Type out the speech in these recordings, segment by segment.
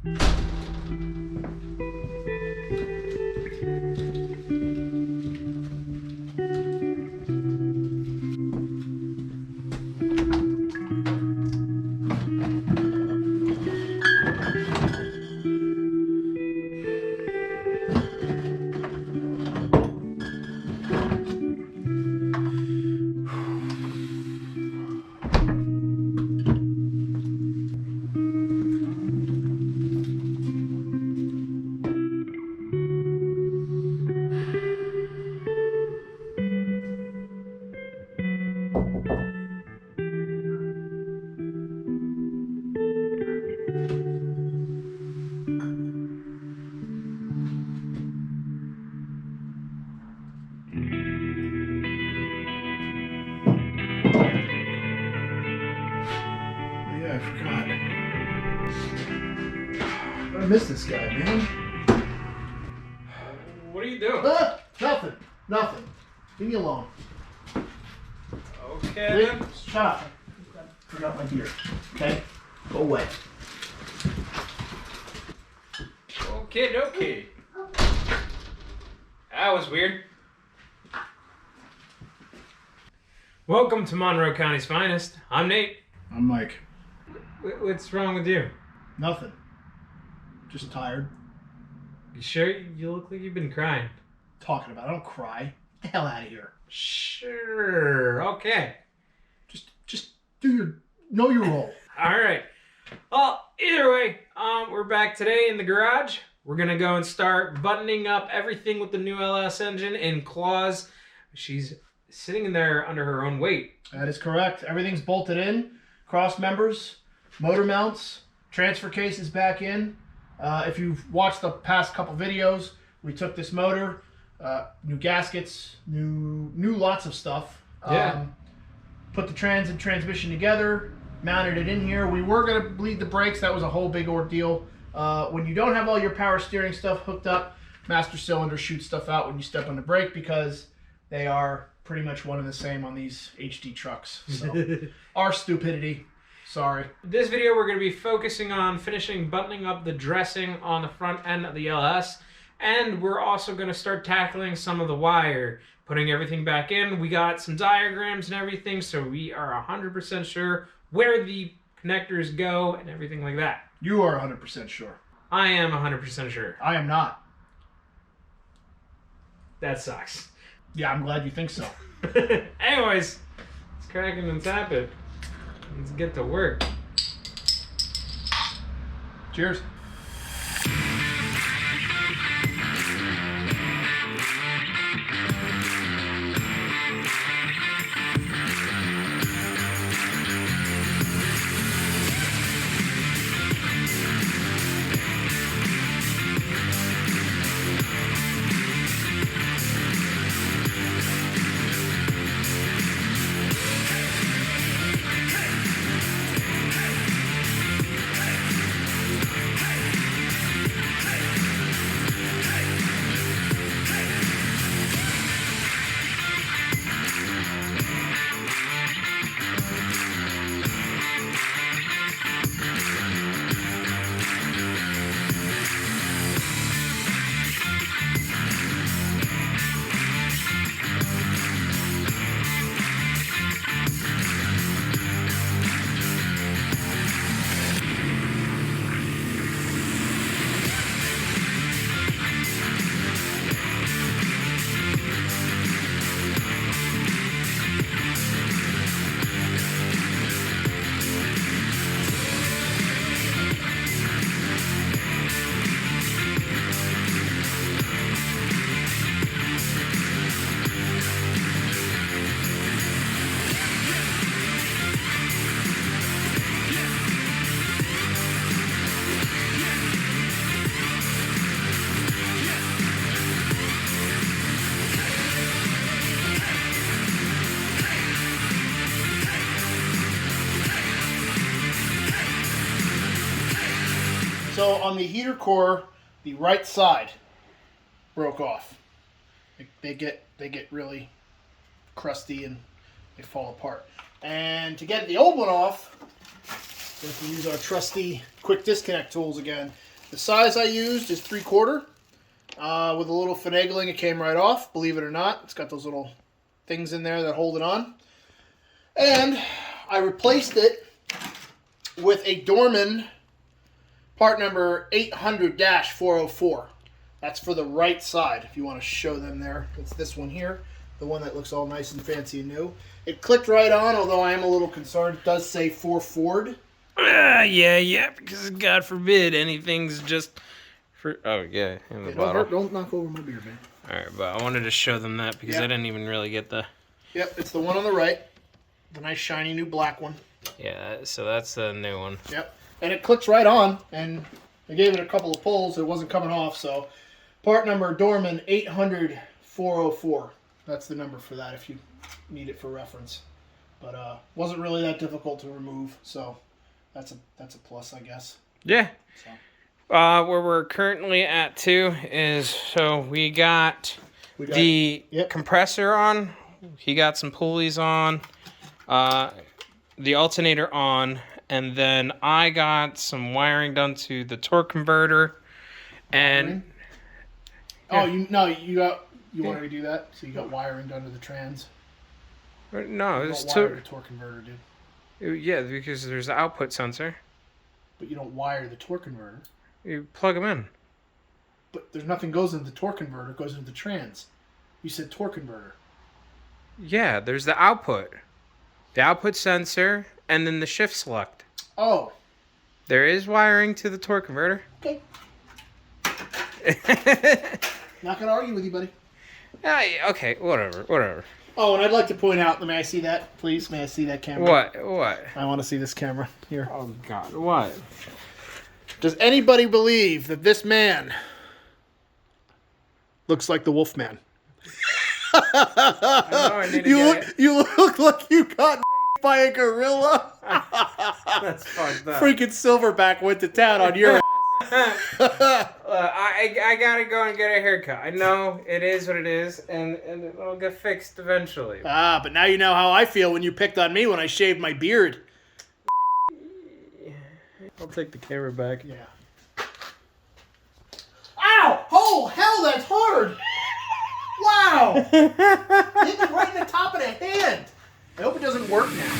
I forgot. I miss this guy, man. What are you doing? Nothing. Nothing. Leave me alone. Okay then. Shut up. I forgot my beer. Okay? Go away. Okay. That was weird. Welcome to Monroe County's finest. I'm Nate. I'm Mike. What's wrong with you? Nothing. Just tired. You sure? You look like you've been crying. Talking about it. I don't cry. Get the hell out of here. Sure. Okay. Just know your role. All right. Well, either way, we're back today in the garage. We're gonna go and start buttoning up everything with the new LS engine in Klaus. She's sitting in there under her own weight. That is correct. Everything's bolted in. Cross members, motor mounts, transfer case is back in. If you've watched the past couple videos, we took this motor, new gaskets, new lots of stuff. Yeah. Put the trans and transmission together, mounted it in here. We were going to bleed the brakes. That was a whole big ordeal. When you don't have all your power steering stuff hooked up, master cylinder shoots stuff out when you step on the brake because they are pretty much one and the same on these HD trucks. So our stupidity. Sorry. This video we're going to be focusing on buttoning up the dressing on the front end of the LS, and we're also going to start tackling some of the wire, putting everything back in. We got some diagrams and everything, so we are 100% sure where the connectors go and everything like that. You are 100% sure. I am 100% sure. I am not. That sucks. Yeah, I'm glad you think so. Anyways, let's crack it and tap it. Let's get to work. Cheers. So on the heater core, the right side broke off. They get really crusty and they fall apart. And to get the old one off, we have to use our trusty quick disconnect tools again. The size I used is 3/4. With a little finagling, it came right off. Believe it or not, it's got those little things in there that hold it on. And I replaced it with a Dorman part number 800-404. That's for the right side, if you want to show them there. It's this one here, the one that looks all nice and fancy and new. It clicked right on, although I am a little concerned. It does say for Ford. Yeah, because God forbid anything's just for... Oh, yeah, in the bottle. Don't knock over my beer, man. All right, but I wanted to show them that because I didn't even really get the... Yep, it's the one on the right. The nice, shiny, new black one. Yeah, so that's the new one. Yep, and it clicks right on, and I gave it a couple of pulls. It wasn't coming off, so... Part number Dorman 800-404. That's the number for that if you need it for reference. But wasn't really that difficult to remove, so that's a plus, I guess. Yeah. So. Where we're currently at too is so we got the compressor on. He got some pulleys on, the alternator on, and then I got some wiring done to the torque converter, and. Oh, you wanted to do that, so you got wiring done to the trans. No, it's the torque converter, dude. Yeah, because there's the output sensor. But you don't wire the torque converter. You plug them in. But there's nothing goes into the torque converter. It goes into the trans. You said torque converter. Yeah, there's the output sensor, and then the shift select. Oh. There is wiring to the torque converter. Okay. Not gonna argue with you, buddy. Okay, whatever. Oh, and I'd like to point out, may I see that, please? May I see that camera? What? I want to see this camera. Here. Oh, God, what? Does anybody believe that this man looks like the Wolfman? You look like you got by a gorilla. That's fucked up. Freaking Silverback went to town on your I gotta go and get a haircut. I know it is what it is, and it'll get fixed eventually. But now you know how I feel when you picked on me when I shaved my beard. I'll take the camera back. Yeah. Ow! Oh, hell, that's hard! Wow! Hit me right in the top of the hand. I hope it doesn't work now.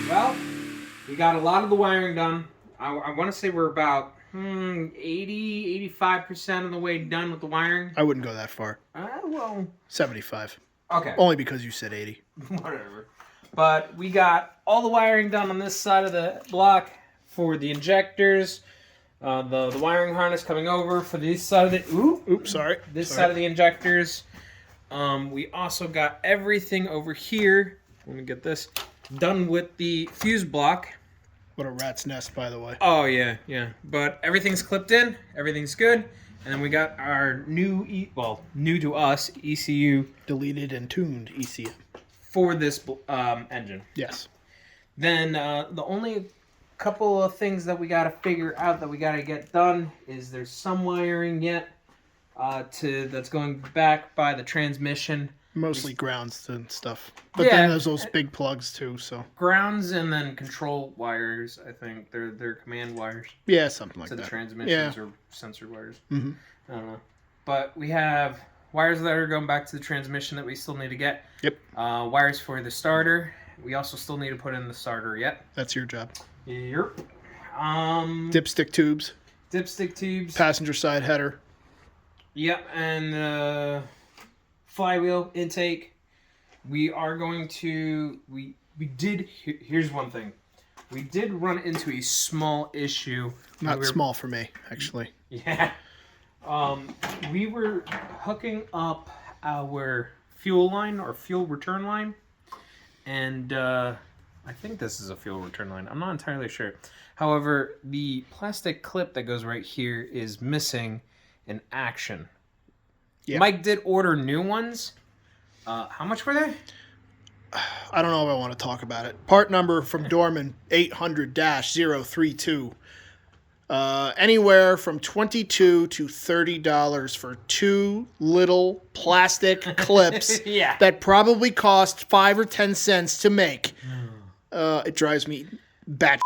Well, we got a lot of the wiring done. I want to say we're about 85% of the way done with the wiring. I wouldn't go that far. Well, 75. okay. Only because you said 80. Whatever. But we got all the wiring done on this side of the block for the injectors. The wiring harness coming over for this side of the... Oops, sorry. This side of the injectors. We also got everything over here. Let me get this. Done with the fuse block. What a rat's nest, by the way. Oh, yeah. But everything's clipped in. Everything's good. And then we got our new to us, ECU. Deleted and tuned ECU. For this engine. Yes. Then the only couple of things that we got to figure out that we got to get done is there's some wiring yet that's going back by the transmission. Mostly grounds and stuff. But then there's those big plugs too, so. Grounds and then control wires, I think. They're command wires. Yeah, something like that. To the transmissions or sensor wires. Mm-hmm. I don't know. But we have wires that are going back to the transmission that we still need to get. Yep. Wires for the starter. We also still need to put in the starter yet. That's your job. Yep. Dipstick tubes. Dipstick tubes. Passenger side header. Yep, and flywheel intake. We are going to... Here's one thing. We did run into a small issue. Not small for me, actually. Yeah. We were hooking up our fuel line or fuel return line, and I think this is a fuel return line. I'm not entirely sure. However, the plastic clip that goes right here is missing an action. Yeah. Mike did order new ones. How much were they? I don't know if I want to talk about it. Part number from Dorman 800-032. Anywhere from $22 to $30 for two little plastic clips that probably cost 5 or 10 cents to make. It drives me batshit.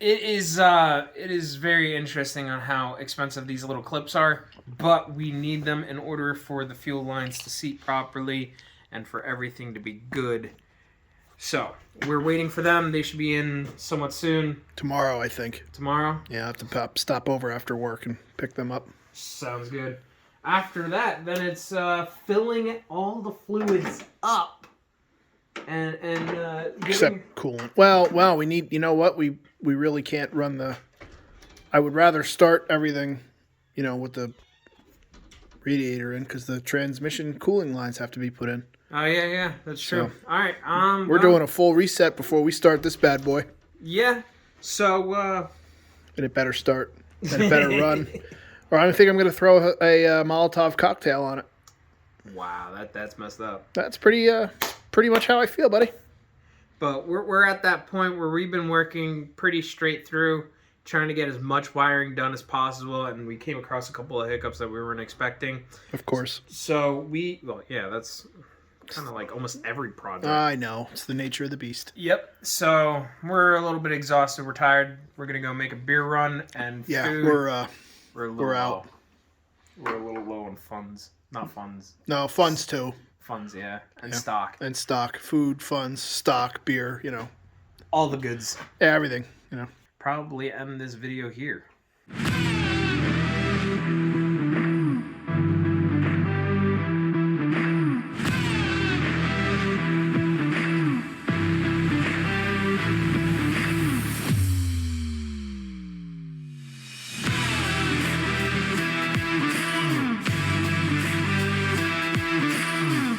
It is very interesting on how expensive these little clips are, but we need them in order for the fuel lines to seat properly and for everything to be good. So, we're waiting for them. They should be in somewhat soon. Tomorrow, I think. Tomorrow? Yeah, I have to stop over after work and pick them up. Sounds good. After that, then it's filling all the fluids up. And except coolant. Well, we need, you know what? We really can't run the... I would rather start everything, with the radiator in, because the transmission cooling lines have to be put in. Oh, yeah, that's true. So, all right. We're doing a full reset before we start this bad boy. Yeah, so... And it better start. And it better run. Or I think I'm going to throw a Molotov cocktail on it. Wow, that's messed up. That's pretty much how I feel, buddy. But we're at that point where we've been working pretty straight through, trying to get as much wiring done as possible, and we came across a couple of hiccups that we weren't expecting. Of course. So that's kind of like almost every project. I know. It's the nature of the beast. Yep. So we're a little bit exhausted. We're tired. We're going to go make a beer run and yeah, food. we're out. Low. We're a little low on funds. Not funds. No, funds too. Funds, yeah. And stock. And stock. Food, funds, stock, beer, all the goods. Yeah, everything, Probably end this video here.